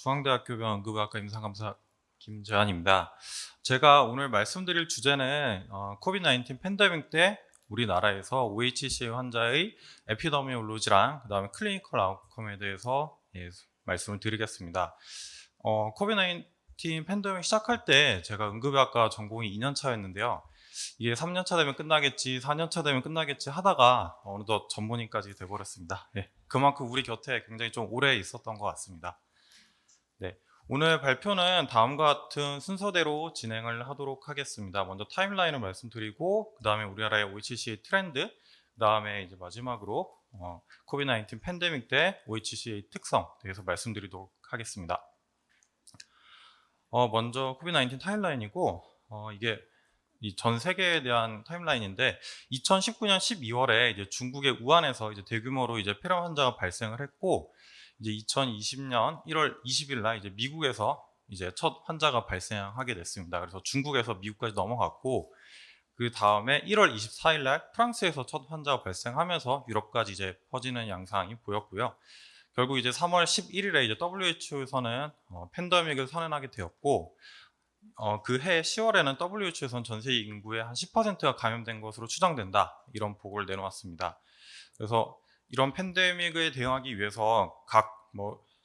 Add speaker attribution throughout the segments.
Speaker 1: 중앙대학교 병원 응급의학과 임상감사 김재환입니다. 제가 오늘 말씀드릴 주제는 코비드-19 팬데믹 때 우리나라에서 OHCA 환자의 에피데미올로지랑 그다음에 클리니컬 아웃컴에 대해서 말씀을 드리겠습니다. 코비드-19 팬데믹 시작할 때 제가 응급의학과 전공이 2년 차였는데요. 이게 3년 차 되면 끝나겠지, 4년 차 되면 끝나겠지 하다가 어느덧 전문의까지 돼버렸습니다. 그만큼 우리 곁에 굉장히 좀 오래 있었던 것 같습니다. 네, 오늘 발표는 다음과 같은 순서대로 진행을 하도록 하겠습니다. 먼저 타임라인을 말씀드리고, 그 다음에 우리나라의 OHCA 트렌드, 그 다음에 이제 마지막으로 코비드-19 팬데믹 때 OHCA 특성 대해서 말씀드리도록 하겠습니다. 먼저 코비드-19 타임라인이고, 이게 전 세계에 대한 타임라인인데 2019년 12월에 이제 중국의 우한에서 이제 대규모로 이제 폐렴 환자가 발생을 했고 이제 2020년 1월 20일 날 이제 미국에서 이제 첫 환자가 발생하게 됐습니다. 그래서 중국에서 미국까지 넘어갔고 그 다음에 1월 24일 날 프랑스에서 첫 환자가 발생하면서 유럽까지 이제 퍼지는 양상이 보였고요. 결국 이제 3월 11일에 이제 WHO에서는 팬데믹을 선언하게 되었고 그해 10월에는 WHO에서는 전 세계 인구의 한 10%가 감염된 것으로 추정된다. 이런 보고를 내놓았습니다. 그래서 이런 팬데믹에 대응하기 위해서 각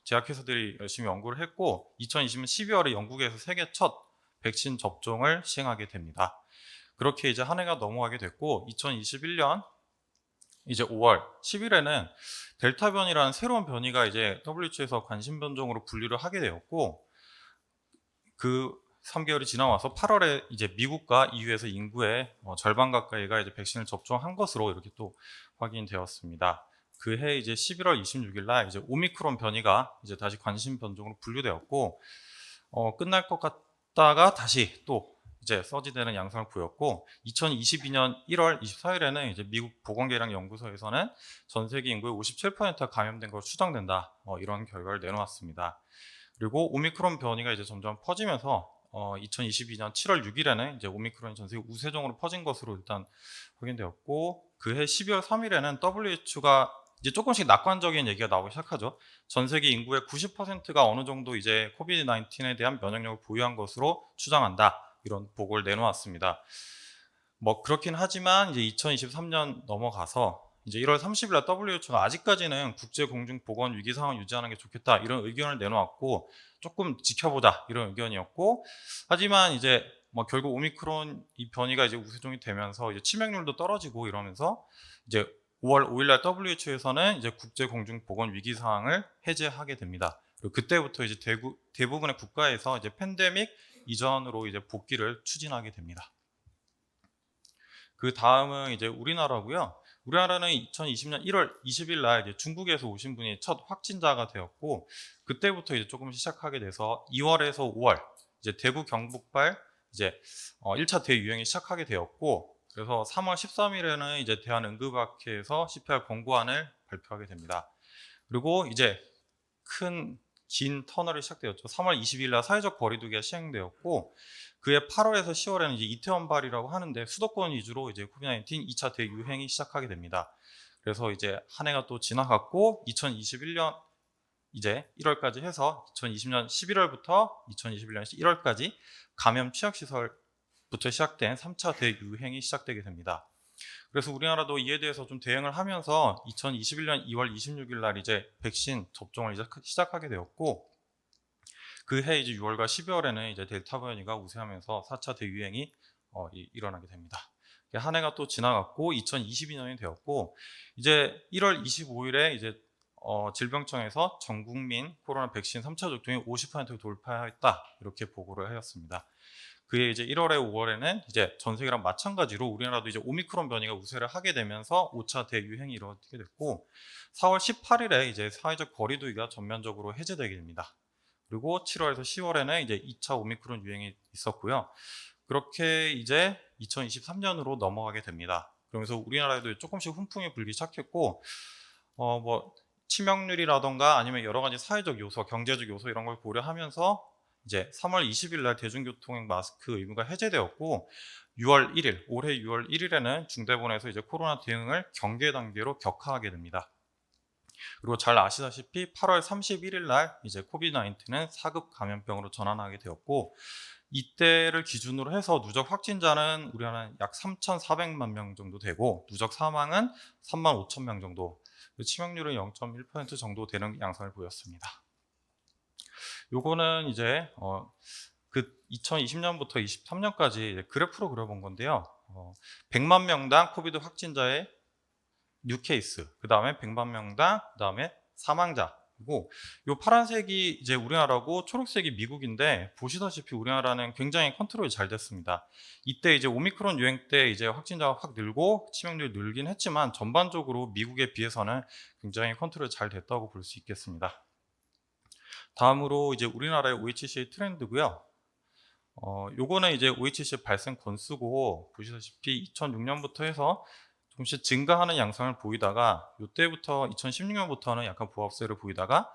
Speaker 1: 제약회사들이 열심히 연구를 했고 2020년 12월에 영국에서 세계 첫 백신 접종을 시행하게 됩니다. 그렇게 이제 한 해가 넘어가게 됐고 2021년 이제 5월 10일에는 델타 변이라는 새로운 변이가 이제 WHO에서 관심 변종으로 분류를 하게 되었고 그 3개월이 지나와서 8월에 이제 미국과 EU에서 인구의 절반 가까이가 이제 백신을 접종한 것으로 이렇게 또 확인되었습니다. 그해 이제 11월 26일 날 이제 오미크론 변이가 이제 다시 관심 변종으로 분류되었고 끝날 것 같다가 다시 또 이제 서지되는 양상을 보였고 2022년 1월 24일에는 이제 미국 보건계량연구소에서는 전 세계 인구의 57%가 감염된 것으로 추정된다. 이런 결과를 내놓았습니다. 그리고 오미크론 변이가 이제 점점 퍼지면서 2022년 7월 6일에는 이제 오미크론이 전 세계 우세종으로 퍼진 것으로 일단 확인되었고 그해 12월 3일에는 WHO가 이제 조금씩 낙관적인 얘기가 나오기 시작하죠. 전 세계 인구의 90%가 어느 정도 이제 코비드-19에 대한 면역력을 보유한 것으로 추정한다. 이런 보고를 내놓았습니다. 그렇긴 하지만 이제 2023년 넘어가서 이제 1월 30일 날 WHO가 아직까지는 국제 공중 보건 위기 상황을 유지하는 게 좋겠다 이런 의견을 내놓았고 조금 지켜보자 이런 의견이었고 하지만 이제 결국 오미크론 이 변이가 이제 우세종이 되면서 이제 치명률도 떨어지고 이러면서 이제 5월 5일 날 WHO에서는 이제 국제 공중 보건 위기 상황을 해제하게 됩니다. 그리고 그때부터 이제 대부분의 국가에서 이제 팬데믹 이전으로 이제 복귀를 추진하게 됩니다. 그 다음은 이제 우리나라고요. 우리나라는 2020년 1월 20일 날 이제 중국에서 오신 분이 첫 확진자가 되었고 그때부터 이제 조금 시작하게 돼서 2월에서 5월 이제 대구 경북발 이제 1차 대유행이 시작하게 되었고 그래서 3월 13일에는 이제 대한응급의학회에서 CPR 권고안을 발표하게 됩니다. 그리고 이제 긴 터널이 시작되었죠. 3월 20일 날 사회적 거리두기가 시행되었고 그해 8월에서 10월에는 이제 이태원발이라고 하는데 수도권 위주로 이제 코비드-19 2차 대유행이 시작하게 됩니다. 그래서 이제 한 해가 또 지나갔고 2021년 이제 1월까지 해서 2020년 11월부터 2021년 1월까지 감염 취약시설부터 시작된 3차 대유행이 시작되게 됩니다. 그래서 우리나라도 이에 대해서 좀 대응을 하면서 2021년 2월 26일 날 이제 백신 접종을 이제 시작하게 되었고 그해 이제 6월과 12월에는 이제 델타 변이가 우세하면서 4차 대유행이 일어나게 됩니다. 한 해가 또 지나갔고 2022년이 되었고 이제 1월 25일에 이제 질병청에서 전 국민 코로나 백신 3차 접종이 50%를 돌파했다 이렇게 보고를 하였습니다. 그해 이제 1월에 5월에는 이제 전 세계랑 마찬가지로 우리나라도 이제 오미크론 변이가 우세를 하게 되면서 5차 대유행이 이루어지게 됐고 4월 18일에 이제 사회적 거리두기가 전면적으로 해제되게 됩니다. 그리고 7월에서 10월에는 이제 2차 오미크론 유행이 있었고요. 그렇게 이제 2023년으로 넘어가게 됩니다. 그러면서 우리나라에도 조금씩 훈풍이 불기 시작했고 치명률이라던가 아니면 여러 가지 사회적 요소, 경제적 요소 이런 걸 고려하면서 이제 3월 20일 날 대중교통 마스크 의무가 해제되었고 6월 1일, 올해 6월 1일에는 중대본에서 이제 코로나 대응을 경계 단계로 격화하게 됩니다. 그리고 잘 아시다시피 8월 31일 날 이제 코비드 19는 4급 감염병으로 전환하게 되었고, 이때를 기준으로 해서 누적 확진자는 우리나라는 약 3,400만 명 정도 되고, 누적 사망은 3만 5천 명 정도, 치명률은 0.1% 정도 되는 양상을 보였습니다. 요거는 이제 그 2020년부터 23년까지 그래프로 그려본 건데요. 100만 명당 코비드 확진자의 뉴 케이스, 그 다음에 100만 명당, 그 다음에 사망자. 그리고 요 파란색이 이제 우리나라고 초록색이 미국인데, 보시다시피 우리나라는 굉장히 컨트롤이 잘 됐습니다. 이때 이제 오미크론 유행 때 이제 확진자가 확 늘고 치명률이 늘긴 했지만, 전반적으로 미국에 비해서는 굉장히 컨트롤이 잘 됐다고 볼 수 있겠습니다. 다음으로 이제 우리나라의 OHC의 트렌드고요. 요거는 이제 OHC 발생 건수고, 보시다시피 2006년부터 해서 조금씩 증가하는 양상을 보이다가, 이때부터 2016년부터는 약간 보합세를 보이다가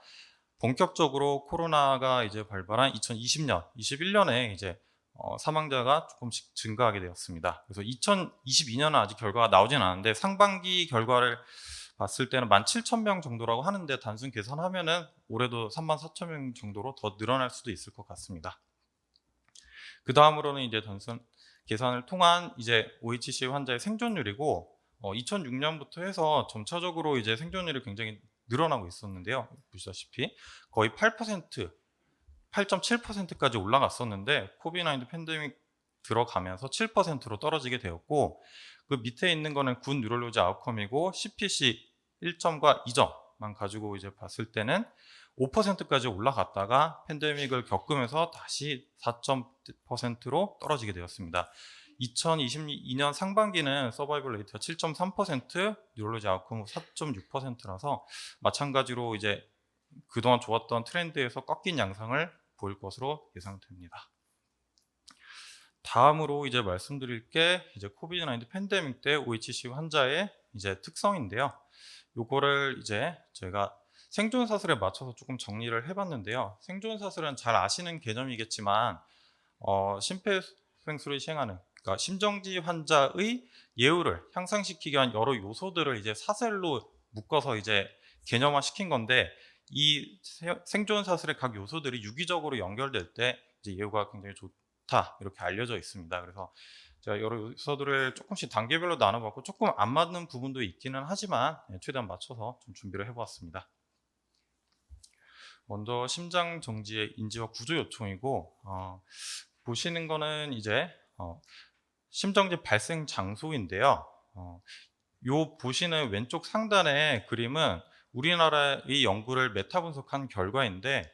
Speaker 1: 본격적으로 코로나가 이제 발발한 2020년, 21년에 이제 사망자가 조금씩 증가하게 되었습니다. 그래서 2022년은 아직 결과가 나오진 않았는데, 상반기 결과를 봤을 때는 17,000명 정도라고 하는데, 단순 계산하면은 올해도 34,000명 정도로 더 늘어날 수도 있을 것 같습니다. 그 다음으로는 이제 단순 계산을 통한 이제 OHC 환자의 생존율이고, 2006년부터 해서 점차적으로 이제 생존율이 굉장히 늘어나고 있었는데요. 보시다시피 거의 8%, 8.7%까지 올라갔었는데, 코비드-19 팬데믹 들어가면서 7%로 떨어지게 되었고, 그 밑에 있는 거는 굿 뉴럴로지 아웃컴이고, CPC 1점과 2점만 가지고 이제 봤을 때는 5%까지 올라갔다가 팬데믹을 겪으면서 다시 4.%로 떨어지게 되었습니다. 2022년 상반기는 서바이벌 레이트가 7.3%, 뉴럴로지 아웃컴은 4.6%라서 마찬가지로 이제 그동안 좋았던 트렌드에서 꺾인 양상을 보일 것으로 예상됩니다. 다음으로 이제 말씀드릴 게 이제 코비드-19 팬데믹 때 OHC 환자의 이제 특성인데요. 요거를 이제 제가 생존 사슬에 맞춰서 조금 정리를 해봤는데요. 생존 사슬은 잘 아시는 개념이겠지만, 심폐소생술을 시행하는, 그러니까 심정지 환자의 예후를 향상시키기 위한 여러 요소들을 이제 사슬로 묶어서 이제 개념화 시킨 건데, 이 생존 사슬의 각 요소들이 유기적으로 연결될 때 이제 예후가 굉장히 좋다, 이렇게 알려져 있습니다. 그래서 제가 여러 요소들을 조금씩 단계별로 나눠봤고, 조금 안 맞는 부분도 있기는 하지만 최대한 맞춰서 좀 준비를 해보았습니다. 먼저 심장 정지의 인지와 구조 요청이고, 보시는 거는 이제 심정지 발생 장소인데요. 요 보시는 왼쪽 상단의 그림은 우리나라의 연구를 메타 분석한 결과인데,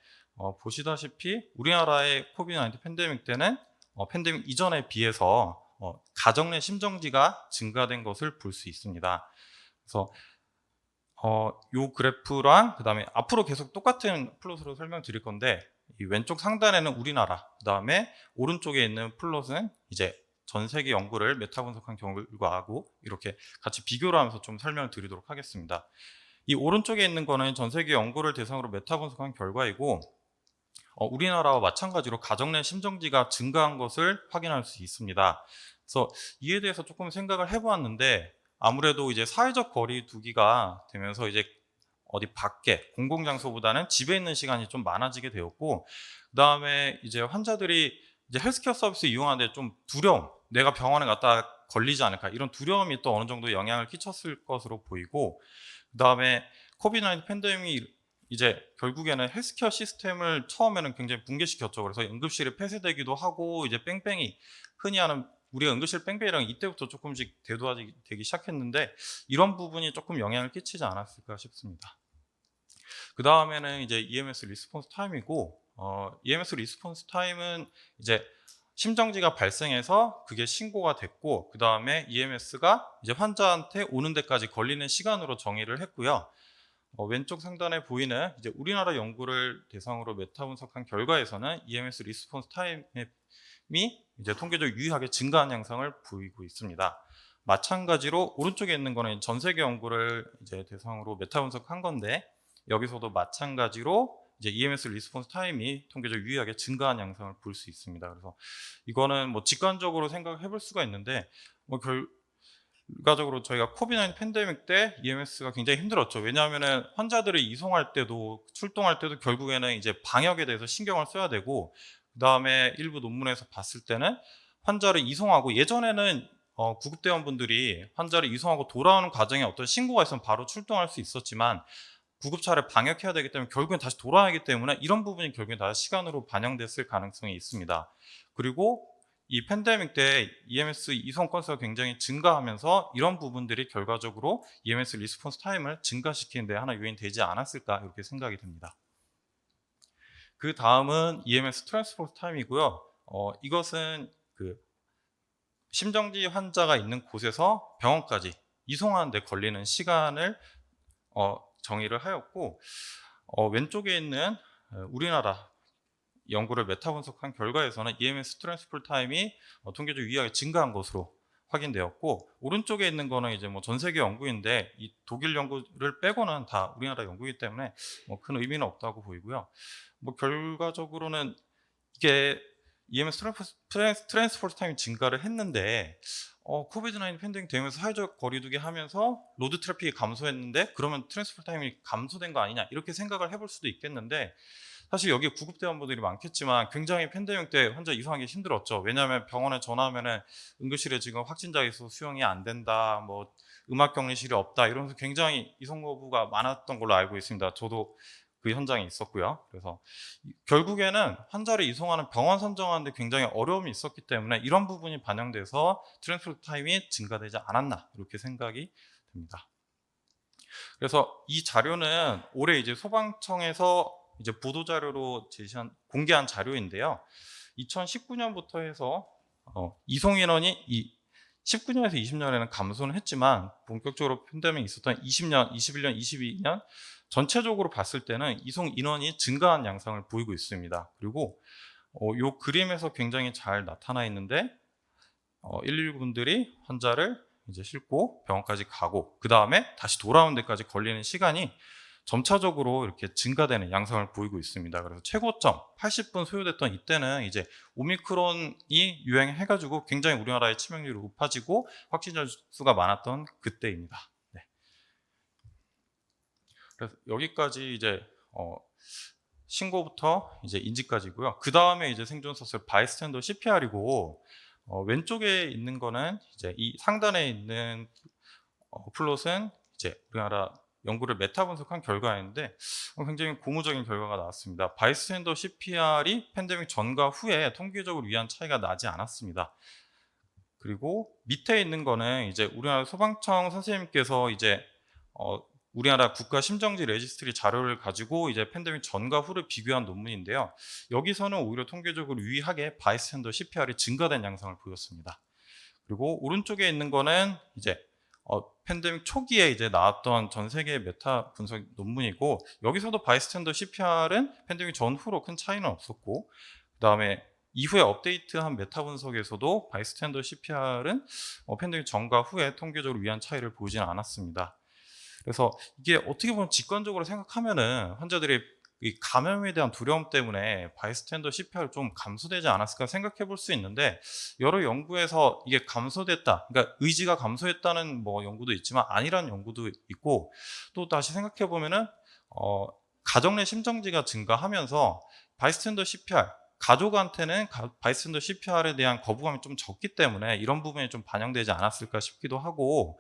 Speaker 1: 보시다시피 우리나라의 코비드-19 팬데믹 때는 팬데믹 이전에 비해서 가정 내 심정지가 증가된 것을 볼 수 있습니다. 그래서 요 그래프랑 그 다음에 앞으로 계속 똑같은 플롯으로 설명드릴 건데, 이 왼쪽 상단에는 우리나라, 그 다음에 오른쪽에 있는 플롯은 이제 전 세계 연구를 메타 분석한 결과하고 이렇게 같이 비교를 하면서 좀 설명을 드리도록 하겠습니다. 이 오른쪽에 있는 거는 전 세계 연구를 대상으로 메타 분석한 결과이고, 우리나라와 마찬가지로 가정 내 심정지가 증가한 것을 확인할 수 있습니다. 그래서 이에 대해서 조금 생각을 해보았는데, 아무래도 이제 사회적 거리 두기가 되면서 이제 어디 밖에 공공장소보다는 집에 있는 시간이 좀 많아지게 되었고, 그 다음에 이제 환자들이 이제 헬스케어 서비스 이용하는데 좀 두려움, 내가 병원에 갔다 걸리지 않을까, 이런 두려움이 또 어느 정도 영향을 끼쳤을 것으로 보이고, 그 다음에 코비드-19 팬데믹이 이제 결국에는 헬스케어 시스템을 처음에는 굉장히 붕괴시켰죠. 그래서 응급실이 폐쇄되기도 하고, 이제 뺑뺑이, 흔히 하는 우리가 응급실 뺑뺑이랑 이때부터 조금씩 대두되기 시작했는데, 이런 부분이 조금 영향을 끼치지 않았을까 싶습니다. 그 다음에는 이제 EMS 리스폰스 타임이고, EMS 리스폰스 타임은 이제 심정지가 발생해서 그게 신고가 됐고, 그 다음에 EMS가 이제 환자한테 오는 데까지 걸리는 시간으로 정의를 했고요. 왼쪽 상단에 보이는 이제 우리나라 연구를 대상으로 메타 분석한 결과에서는 EMS 리스폰스 타임이 이제 통계적으로 유의하게 증가한 양상을 보이고 있습니다. 마찬가지로 오른쪽에 있는 거는 전 세계 연구를 이제 대상으로 메타 분석한 건데, 여기서도 마찬가지로 이제 EMS 리스폰스 타임이 통계적으로 유의하게 증가한 양상을 볼 수 있습니다. 그래서 이거는 뭐 직관적으로 생각해 볼 수가 있는데, 결과적으로 저희가 코비드-19 팬데믹 때 EMS가 굉장히 힘들었죠. 왜냐하면은 환자들을 이송할 때도 출동할 때도 결국에는 이제 방역에 대해서 신경을 써야 되고, 그다음에 일부 논문에서 봤을 때는 환자를 이송하고, 예전에는 구급대원분들이 환자를 이송하고 돌아오는 과정에 어떤 신고가 있으면 바로 출동할 수 있었지만, 구급차를 방역해야 되기 때문에 결국엔 다시 돌아야 하기 때문에 이런 부분이 결국엔 다 시간으로 반영됐을 가능성이 있습니다. 그리고 이 팬데믹 때 EMS 이송 건수가 굉장히 증가하면서 이런 부분들이 결과적으로 EMS 리스폰스 타임을 증가시키는 데 하나 요인이 되지 않았을까, 이렇게 생각이 듭니다. 그 다음은 EMS 트랜스포트 타임이고요. 이것은 그 심정지 환자가 있는 곳에서 병원까지 이송하는 데 걸리는 시간을 정의를 하였고, 왼쪽에 있는 우리나라 연구를 메타 분석한 결과에서는 EMS 트랜스폴 타임이 통계적으로 유의하게 증가한 것으로 확인되었고, 오른쪽에 있는 거는 이제 뭐 전 세계 연구인데 이 독일 연구를 빼고는 다 우리나라 연구이기 때문에 뭐 큰 의미는 없다고 보이고요. 뭐 결과적으로는 이게 EMS 트랜스포트 타임이 증가를 했는데, 코비드-19 팬데믹 되면서 사회적 거리두기 하면서 로드 트래픽이 감소했는데 그러면 트랜스포트 타임이 감소된 거 아니냐, 이렇게 생각을 해볼 수도 있겠는데, 사실 여기 구급대원분들이 많겠지만 굉장히 팬데믹 때 환자 이송하기 힘들었죠. 왜냐하면 병원에 전화하면은 응급실에 지금 확진자 있어서 수용이 안 된다, 뭐 음압격리실이 없다, 이러면서 굉장히 이송 거부가 많았던 걸로 알고 있습니다. 저도 그 현장에 있었고요. 그래서 결국에는 환자를 이송하는 병원 선정하는데 굉장히 어려움이 있었기 때문에 이런 부분이 반영돼서 트랜스포트 타임이 증가되지 않았나, 이렇게 생각이 듭니다. 그래서 이 자료는 올해 이제 소방청에서 이제 보도 자료로 공개한 자료인데요. 2019년부터 해서 이송 인원이 19년에서 20년에는 감소는 했지만 본격적으로 팬데믹이 있었던 20년, 21년, 22년 전체적으로 봤을 때는 이송 인원이 증가한 양상을 보이고 있습니다. 그리고 이 그림에서 굉장히 잘 나타나 있는데, 119분들이 환자를 이제 싣고 병원까지 가고 그 다음에 다시 돌아오는 데까지 걸리는 시간이 점차적으로 이렇게 증가되는 양상을 보이고 있습니다. 그래서 최고점 80분 소요됐던 이때는 이제 오미크론이 유행해가지고 굉장히 우리나라의 치명률이 높아지고 확진자 수가 많았던 그때입니다. 네. 그래서 여기까지 이제 신고부터 이제 인지까지고요. 그 다음에 이제 생존서술 바이스탠더 CPR이고, 왼쪽에 있는 거는 이제 이 상단에 있는 플롯은 이제 우리나라 연구를 메타 분석한 결과인데 굉장히 고무적인 결과가 나왔습니다. 바이스탠더 CPR이 팬데믹 전과 후에 통계적으로 유의한 차이가 나지 않았습니다. 그리고 밑에 있는 거는 이제 우리나라 소방청 선생님께서 이제 우리나라 국가 심정지 레지스트리 자료를 가지고 이제 팬데믹 전과 후를 비교한 논문인데요. 여기서는 오히려 통계적으로 유의하게 바이스탠더 CPR이 증가된 양상을 보였습니다. 그리고 오른쪽에 있는 거는 이제 팬데믹 초기에 이제 나왔던 전 세계 메타 분석 논문이고, 여기서도 바이스탠더 CPR은 팬데믹 전후로 큰 차이는 없었고, 그다음에 이후에 업데이트한 메타 분석에서도 바이스탠더 CPR은 팬데믹 전과 후에 통계적으로 위한 차이를 보이지는 않았습니다. 그래서 이게 어떻게 보면 직관적으로 생각하면은 환자들이 이 감염에 대한 두려움 때문에 바이스탠더 CPR 좀 감소되지 않았을까 생각해 볼 수 있는데, 여러 연구에서 이게 감소됐다, 그러니까 의지가 감소했다는 뭐 연구도 있지만 아니라는 연구도 있고, 또 다시 생각해 보면은 가정 내 심정지가 증가하면서 바이스탠더 CPR 가족한테는 바이스탠더 CPR에 대한 거부감이 좀 적기 때문에 이런 부분이 좀 반영되지 않았을까 싶기도 하고,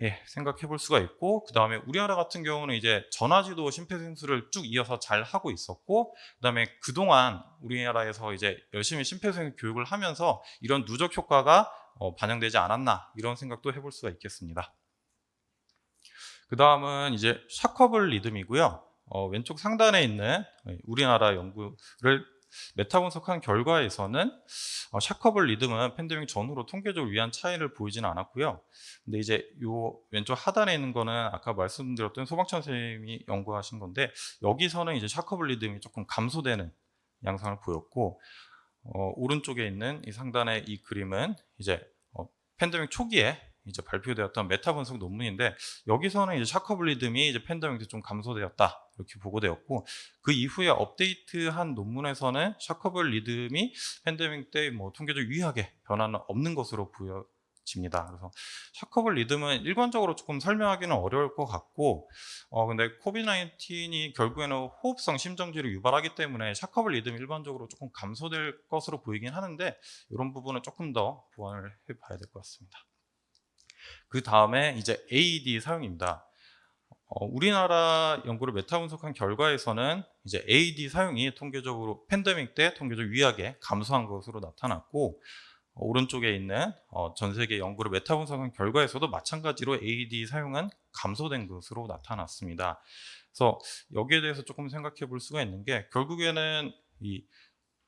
Speaker 1: 예, 생각해 볼 수가 있고, 그 다음에 우리나라 같은 경우는 이제 전화지도 심폐소생술을 쭉 이어서 잘 하고 있었고, 그 다음에 그동안 우리나라에서 이제 열심히 심폐소생 교육을 하면서 이런 누적 효과가 반영되지 않았나, 이런 생각도 해볼 수가 있겠습니다. 그 다음은 이제 샤커블 리듬이고요. 왼쪽 상단에 있는 우리나라 연구를 메타 분석한 결과에서는 샤커블 리듬은 팬데믹 전후로 통계적으로 유의한 차이를 보이지는 않았고요. 근데 이제 요 왼쪽 하단에 있는 거는 아까 말씀드렸던 소방청 선생님이 연구하신 건데, 여기서는 이제 샤커블 리듬이 조금 감소되는 양상을 보였고, 오른쪽에 있는 이 상단의 이 그림은 이제 팬데믹 초기에 이제 발표되었던 메타 분석 논문인데, 여기서는 이제 샤커블 리듬이 이제 팬데믹 때 좀 감소되었다, 이렇게 보고되었고, 그 이후에 업데이트한 논문에서는 샤커블 리듬이 팬데믹 때 뭐 통계적 유의하게 변화는 없는 것으로 느껴집니다. 그래서 샤커블 리듬은 일관적으로 조금 설명하기는 어려울 것 같고, 근데 코비드-19이 결국에는 호흡성 심정지를 유발하기 때문에 샤커블 리듬이 일반적으로 조금 감소될 것으로 보이긴 하는데, 이런 부분은 조금 더 보완을 해봐야 될 것 같습니다. 그 다음에 이제 AED 사용입니다. 우리나라 연구를 메타 분석한 결과에서는 이제 AED 사용이 통계적으로 팬데믹 때 통계적으로 유의하게 감소한 것으로 나타났고, 오른쪽에 있는 전 세계 연구를 메타 분석한 결과에서도 마찬가지로 AED 사용은 감소된 것으로 나타났습니다. 그래서 여기에 대해서 조금 생각해 볼 수가 있는 게, 결국에는 이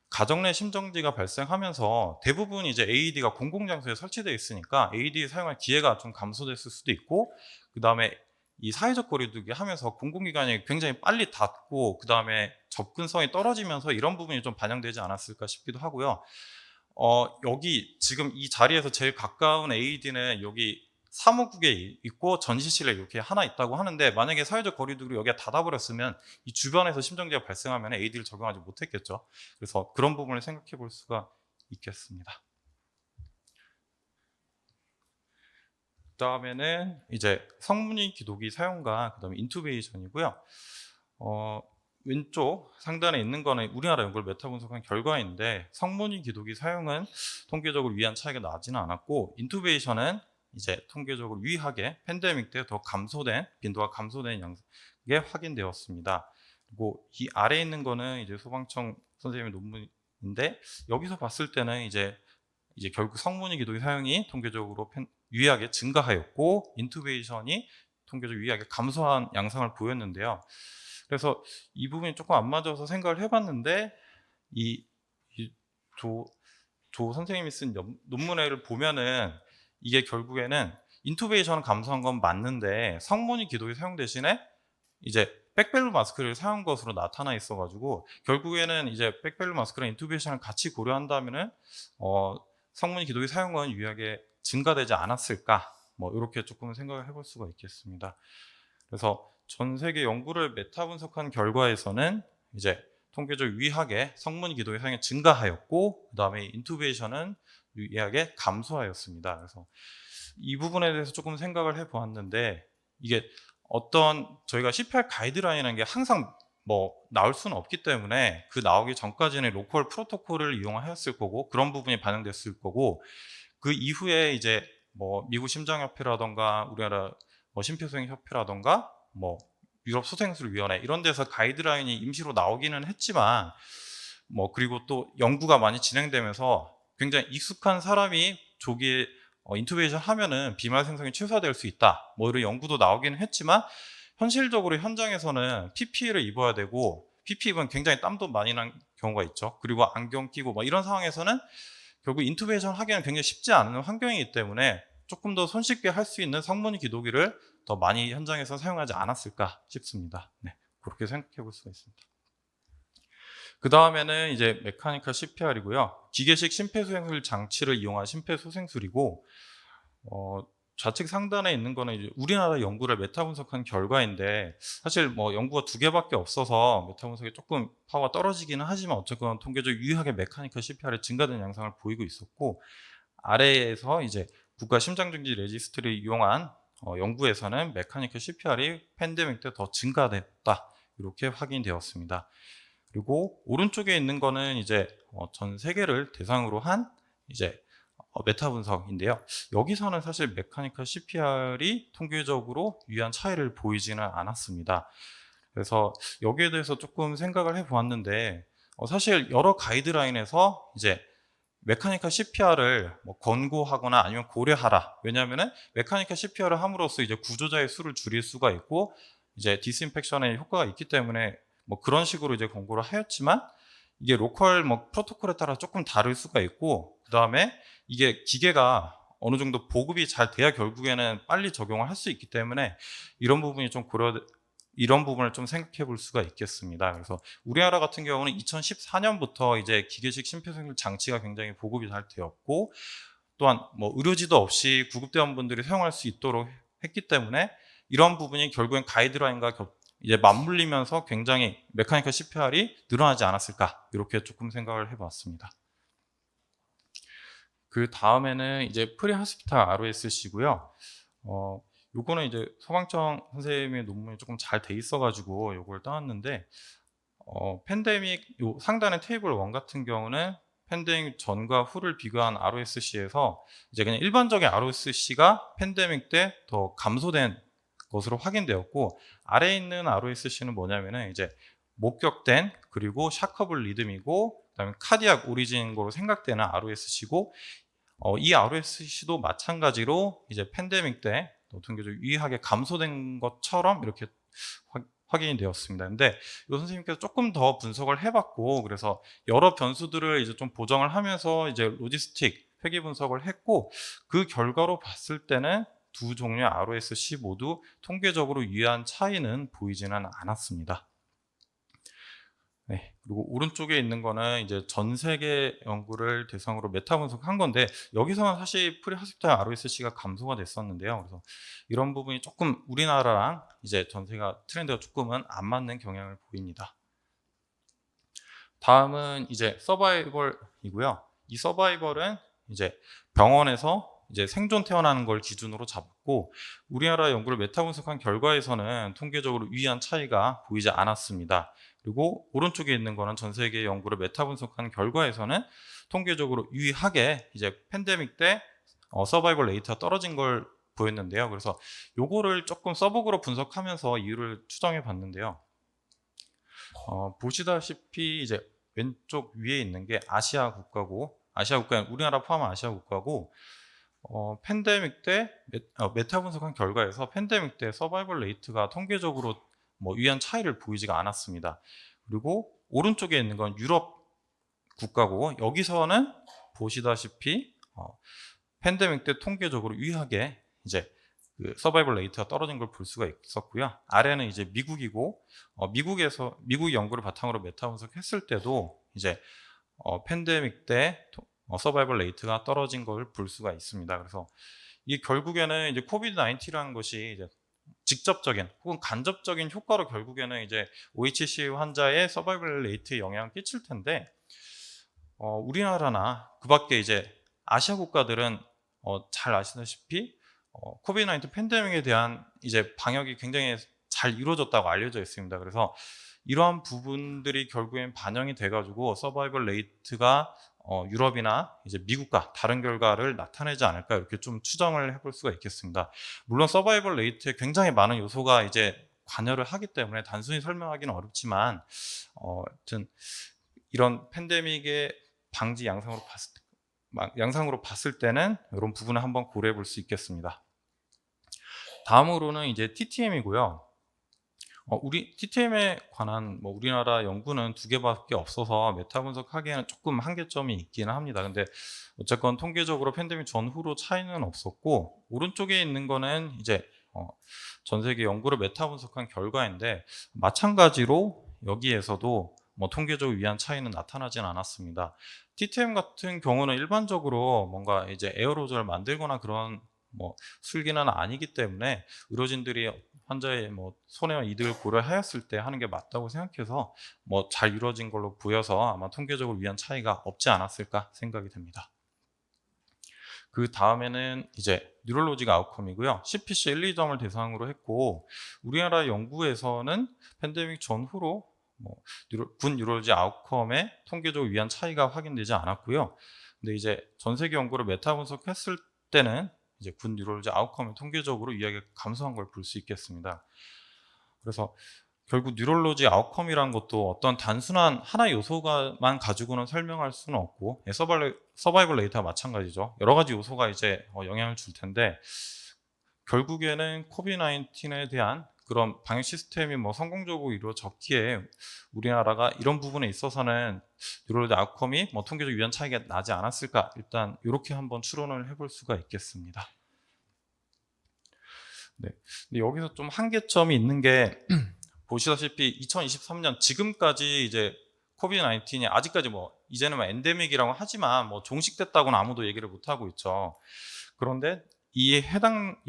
Speaker 1: 가정 내 심정지가 발생하면서 대부분 이제 AED가 공공장소에 설치되어 있으니까 AED 사용할 기회가 좀 감소됐을 수도 있고, 그 다음에 이 사회적 거리두기 하면서 공공기관이 굉장히 빨리 닫고 그 다음에 접근성이 떨어지면서 이런 부분이 좀 반영되지 않았을까 싶기도 하고요. 여기 지금 이 자리에서 제일 가까운 AED는 여기 사무국에 있고 전시실에 이렇게 하나 있다고 하는데, 만약에 사회적 거리두기로 여기가 닫아버렸으면 이 주변에서 심정지가 발생하면 AED를 적용하지 못했겠죠. 그래서 그런 부분을 생각해 볼 수가 있겠습니다. 그 다음에는 이제 성문이 기도기 사용과 그 다음에 인투베이션이고요. 왼쪽 상단에 있는 거는 우리나라 연구를 메타 분석한 결과인데, 성문이 기도기 사용은 통계적으로 유의한 차이가 나지는 않았고, 인투베이션은 이제 통계적으로 유의하게 팬데믹 때 더 감소된 빈도가 감소된 게 확인되었습니다. 그리고 이 아래에 있는 거는 이제 소방청 선생님의 논문인데, 여기서 봤을 때는 이제 결국 성문이 기도기 사용이 통계적으로 유의하게 증가하였고, 인투베이션이 통계적으로 유의하게 감소한 양상을 보였는데요. 그래서 이 부분이 조금 안 맞아서 생각을 해봤는데, 조 선생님이 쓴 논문을 보면은 이게 결국에는 인투베이션을 감소한 건 맞는데 성문이 기도기 사용 대신에 이제 백벨로 마스크를 사용한 것으로 나타나 있어가지고, 결국에는 이제 백벨로 마스크랑 인투베이션을 같이 고려한다면은 성문이 기도기 사용은 유의하게 증가되지 않았을까, 뭐 이렇게 조금 생각을 해볼 수가 있겠습니다. 그래서 전 세계 연구를 메타 분석한 결과에서는 이제 통계적 유의하게 성문 기도의 사용이 증가하였고, 그 다음에 인투베이션은 유의하게 감소하였습니다. 그래서 이 부분에 대해서 조금 생각을 해보았는데, 이게 어떤 저희가 CPR 가이드라인이라는 게 항상 뭐 나올 수는 없기 때문에 그 나오기 전까지는 로컬 프로토콜을 이용하였을 거고, 그런 부분이 반영됐을 거고, 그 이후에 이제 뭐 미국 심장협회라던가 우리나라 뭐 심폐소생협회라던가 뭐 유럽 소생술위원회 이런 데서 가이드라인이 임시로 나오기는 했지만, 뭐 그리고 또 연구가 많이 진행되면서 굉장히 익숙한 사람이 조기에 인투베이션 하면은 비말 생성이 최소화될 수 있다, 뭐 이런 연구도 나오기는 했지만, 현실적으로 현장에서는 PPE를 입어야 되고, PPE 입으면 굉장히 땀도 많이 난 경우가 있죠. 그리고 안경 끼고 뭐 이런 상황에서는 결국 인투베이션 하기는 굉장히 쉽지 않은 환경이기 때문에 조금 더 손쉽게 할 수 있는 성문이 기도기를 더 많이 현장에서 사용하지 않았을까 싶습니다. 네, 그렇게 생각해 볼 수가 있습니다. 그 다음에는 이제 메카니컬 CPR이고요. 기계식 심폐소생술 장치를 이용한 심폐소생술이고, 좌측 상단에 있는 거는 이제 우리나라 연구를 메타 분석한 결과인데, 사실 뭐 연구가 2개밖에 없어서 메타 분석이 조금 파워가 떨어지기는 하지만 어쨌건 통계적 유의하게 메카니컬 CPR이 증가된 양상을 보이고 있었고, 아래에서 이제 국가 심장정지 레지스트리를 이용한 연구에서는 메카니컬 CPR이 팬데믹 때 더 증가됐다, 이렇게 확인되었습니다. 그리고 오른쪽에 있는 거는 이제 전 세계를 대상으로 한 이제 메타 분석인데요. 여기서는 사실 메카니컬 CPR이 통계적으로 유의한 차이를 보이지는 않았습니다. 그래서 여기에 대해서 조금 생각을 해보았는데, 사실 여러 가이드라인에서 이제 메카니컬 CPR을 뭐 권고하거나 아니면 고려하라. 왜냐하면은 메카니컬 CPR을 함으로써 이제 구조자의 수를 줄일 수가 있고, 이제 디스인펙션에 효과가 있기 때문에 뭐 그런 식으로 이제 권고를 하였지만, 이게 로컬 뭐 프로토콜에 따라 조금 다를 수가 있고, 그 다음에 이게 기계가 어느 정도 보급이 잘 돼야 결국에는 빨리 적용을 할 수 있기 때문에 이런 부분이 좀 이런 부분을 좀 생각해 볼 수가 있겠습니다. 그래서 우리나라 같은 경우는 2014년부터 이제 기계식 심폐소생술 장치가 굉장히 보급이 잘 되었고, 또한 뭐 의료지도 없이 구급대원분들이 사용할 수 있도록 했기 때문에 이런 부분이 결국엔 가이드라인과 이제 맞물리면서 굉장히 메카니컬 CPR이 늘어나지 않았을까, 이렇게 조금 생각을 해봤습니다. 그 다음에는 이제 프리하스피탈 ROSC고요. 요거는 이제 소강청 선생님의 논문이 조금 잘 돼 있어 가지고 요걸 따왔는데, 팬데믹 요 상단의 테이블 1 같은 경우는 팬데믹 전과 후를 비교한 ROSC에서 이제 그냥 일반적인 ROSC가 팬데믹 때 더 감소된 것으로 확인되었고, 아래에 있는 ROSC는 뭐냐면은 이제 목격된 그리고 샤커블 리듬이고 그다음에 카디악 오리진인 거로 생각되는 ROSC고, 이 ROSC도 마찬가지로 이제 팬데믹 때 통계적으로 유의하게 감소된 것처럼 이렇게 확인이 되었습니다. 근데 이 선생님께서 조금 더 분석을 해봤고, 그래서 여러 변수들을 이제 좀 보정을 하면서 이제 로지스틱 회계 분석을 했고, 그 결과로 봤을 때는 두 종류의 ROSC 모두 통계적으로 유의한 차이는 보이지는 않았습니다. 네. 그리고 오른쪽에 있는 거는 이제 전 세계 연구를 대상으로 메타 분석한 건데, 여기서는 사실 프리하스피탈 ROSC가 감소가 됐었는데요. 그래서 이런 부분이 조금 우리나라랑 이제 전 세계가 트렌드가 조금은 안 맞는 경향을 보입니다. 다음은 이제 서바이벌이고요. 이 서바이벌은 이제 병원에서 이제 생존 태어나는 걸 기준으로 잡고, 우리나라 연구를 메타 분석한 결과에서는 통계적으로 유의한 차이가 보이지 않았습니다. 그리고 오른쪽에 있는 거는 전 세계 연구를 메타 분석한 결과에서는 통계적으로 유의하게 이제 팬데믹 때 서바이벌 레이트가 떨어진 걸 보였는데요. 그래서 요거를 조금 서브그룹 분석하면서 이유를 추정해 봤는데요. 보시다시피 이제 왼쪽 위에 있는 게 아시아 국가고, 아시아 국가는 우리나라 포함한 아시아 국가고, 팬데믹 때 메타 분석한 결과에서 팬데믹 때 서바이벌 레이트가 통계적으로 뭐 유의한 차이를 보이지가 않았습니다. 그리고 오른쪽에 있는 건 유럽 국가고, 여기서는 보시다시피 팬데믹 때 통계적으로 유의하게 이제 그 서바이벌 레이트가 떨어진 걸 볼 수가 있었고요. 아래는 이제 미국이고, 미국 연구를 바탕으로 메타 분석했을 때도 이제 팬데믹 때 서바이벌 레이트가 떨어진 걸 볼 수가 있습니다. 그래서 이게 결국에는 이제 코비드 19이라는 것이 이제 직접적인 혹은 간접적인 효과로 결국에는 이제 OHC 환자의 서바이벌 레이트에 영향을 끼칠 텐데, 우리나라나 그밖에 이제 아시아 국가들은 잘 아시다시피 코비드 19 팬데믹에 대한 이제 방역이 굉장히 잘 이루어졌다고 알려져 있습니다. 그래서 이러한 부분들이 결국엔 반영이 돼가지고 서바이벌 레이트가 유럽이나 이제 미국과 다른 결과를 나타내지 않을까, 이렇게 좀 추정을 해볼 수가 있겠습니다. 물론 서바이벌 레이트에 굉장히 많은 요소가 이제 관여를 하기 때문에 단순히 설명하기는 어렵지만, 아무튼 이런 팬데믹의 방지 양상으로 봤을 때는 이런 부분을 한번 고려해 볼 수 있겠습니다. 다음으로는 이제 TTM이고요. TTM에 관한 우리나라 연구는 2개밖에 없어서 메타 분석하기에는 조금 한계점이 있기는 합니다. 근데 어쨌건 통계적으로 팬데믹 전후로 차이는 없었고, 오른쪽에 있는 거는 이제 전 세계 연구를 메타 분석한 결과인데, 마찬가지로 여기에서도 통계적으로 유의한 차이는 나타나진 않았습니다. TTM 같은 경우는 일반적으로 뭔가 이제 에어로졸을 만들거나 그런 술기는 아니기 때문에 의료진들이 환자의 손해와 이득을 고려하였을 때 하는 게 맞다고 생각해서 잘 이루어진 걸로 보여서 아마 통계적으로 유의한 차이가 없지 않았을까 생각이 됩니다. 그 다음에는 이제 뉴럴로직 아웃컴이고요. CPC 1, 2점을 대상으로 했고, 우리나라 연구에서는 팬데믹 전후로 군 뉴럴로직 아웃컴에 통계적으로 유의한 차이가 확인되지 않았고요. 근데 이제 전 세계 연구를 메타 분석했을 때는 이제 군 뉴럴로직 아웃컴이 통계적으로 유의하게 감소한 걸 볼 수 있겠습니다. 그래서 결국 뉴럴로직 아웃컴이라는 것도 어떤 단순한 하나의 요소만 가지고는 설명할 수는 없고, 서바이벌 레이트와 마찬가지죠. 여러 가지 요소가 이제 영향을 줄 텐데, 결국에는 코비드 19에 대한 그런 방역 시스템이 성공적으로 이루어졌기에 우리나라가 이런 부분에 있어서는 뉴럴로직 아웃컴이 통계적 유의한 차이가 나지 않았을까, 일단 이렇게 한번 추론을 해볼 수가 있겠습니다. 네. 근데 여기서 좀 한계점이 있는 게, 보시다시피 2023년 지금까지 이제 코비드 19이 아직까지 이제는 엔데믹이라고 하지만 종식됐다고는 아무도 얘기를 못 하고 있죠. 그런데 이 해당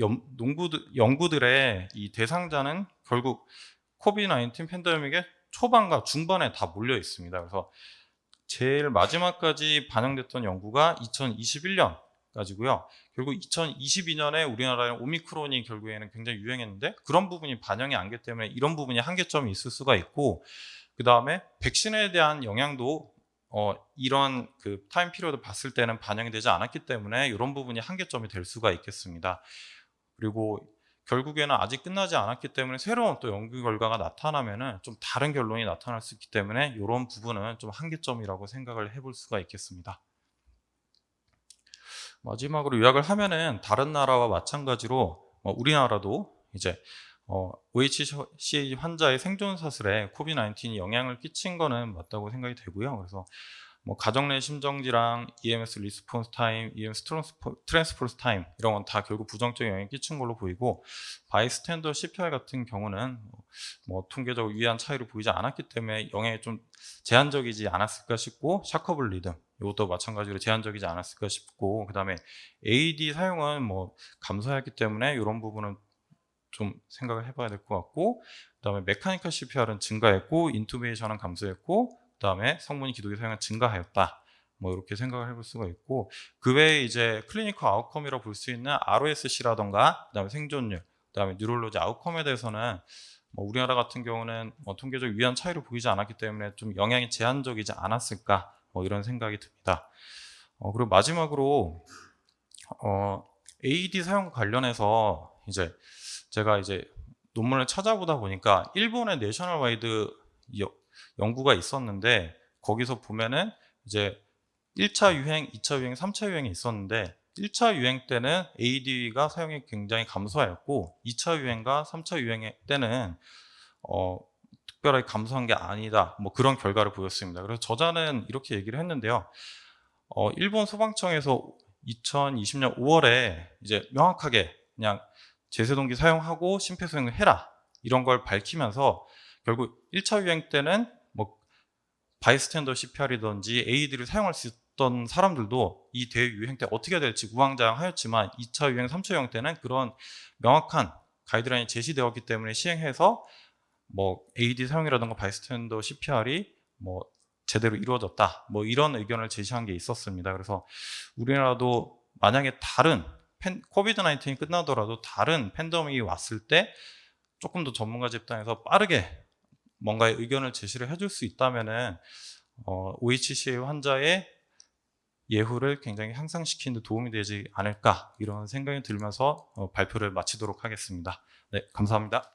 Speaker 1: 연구들의 이 대상자는 결국 코비드 19 팬데믹의 초반과 중반에 다 몰려 있습니다. 그래서 제일 마지막까지 반영됐던 연구가 2021년까지고요. 결국 2022년에 우리나라에 오미크론이 결국에는 굉장히 유행했는데 그런 부분이 반영이 안 되기 때문에 이런 부분이 한계점이 있을 수가 있고, 그 다음에 백신에 대한 영향도 이런 그 타임 피리어드 봤을 때는 반영이 되지 않았기 때문에 이런 부분이 한계점이 될 수가 있겠습니다. 그리고 결국에는 아직 끝나지 않았기 때문에 새로운 또 연구 결과가 나타나면은 좀 다른 결론이 나타날 수 있기 때문에 이런 부분은 좀 한계점이라고 생각을 해볼 수가 있겠습니다. 마지막으로 요약을 하면은 다른 나라와 마찬가지로 우리나라도 이제 OHCA 환자의 생존 사슬에 코비드-19이 영향을 끼친 거는 맞다고 생각이 되고요. 그래서 가정 내 심정지랑 EMS 리스폰스 타임, EMS 트랜스포스 타임 이런 건 다 결국 부정적인 영향을 끼친 걸로 보이고, 바이스탠더 CPR 같은 경우는 통계적으로 유의한 차이를 보이지 않았기 때문에 영향이 좀 제한적이지 않았을까 싶고, 샤커블 리듬 이것도 마찬가지로 제한적이지 않았을까 싶고, 그 다음에 AED 사용은 감소했기 때문에 이런 부분은 좀 생각을 해봐야 될 것 같고, 그 다음에 메카니컬 CPR은 증가했고 인투베이션은 감소했고, 그 다음에 성분이 기도기 사용은 증가하였다, 이렇게 생각을 해볼 수가 있고, 그 외에 이제 클리니컬 아웃컴이라고 볼 수 있는 ROSC라던가 그 다음에 생존율, 그 다음에 뉴럴로지 아웃컴에 대해서는 우리나라 같은 경우는 통계적 유의한 차이를 보이지 않았기 때문에 좀 영향이 제한적이지 않았을까, 이런 생각이 듭니다. 그리고 마지막으로 AED 사용 관련해서 이제 제가 이제 논문을 찾아보다 보니까 일본의 내셔널 와이드 연구가 있었는데, 거기서 보면은 이제 1차 유행, 2차 유행, 3차 유행이 있었는데 1차 유행 때는 AED가 사용이 굉장히 감소하였고 2차 유행과 3차 유행 때는 특별하게 감소한 게 아니다, 그런 결과를 보였습니다. 그래서 저자는 이렇게 얘기를 했는데요. 일본 소방청에서 2020년 5월에 이제 명확하게 그냥 제세동기 사용하고 심폐소생을 해라 이런 걸 밝히면서 결국 1차 유행 때는 바이스탠더 CPR이든지 AED를 사용할 수 있던 사람들도 이 대유행 때 어떻게 될지 우왕좌왕하였지만 2차 유행, 3차 유행 때는 그런 명확한 가이드라인이 제시되었기 때문에 시행해서 AED 사용이라든가 바이스탠더 CPR이 제대로 이루어졌다, 이런 의견을 제시한 게 있었습니다. 그래서 우리나라도 만약에 다른 코비드-19이 끝나더라도 다른 팬데믹이 왔을 때 조금 더 전문가 집단에서 빠르게 뭔가의 의견을 제시를 해줄 수 있다면은 OHCA 환자의 예후를 굉장히 향상시키는 데 도움이 되지 않을까, 이런 생각이 들면서 발표를 마치도록 하겠습니다. 네, 감사합니다.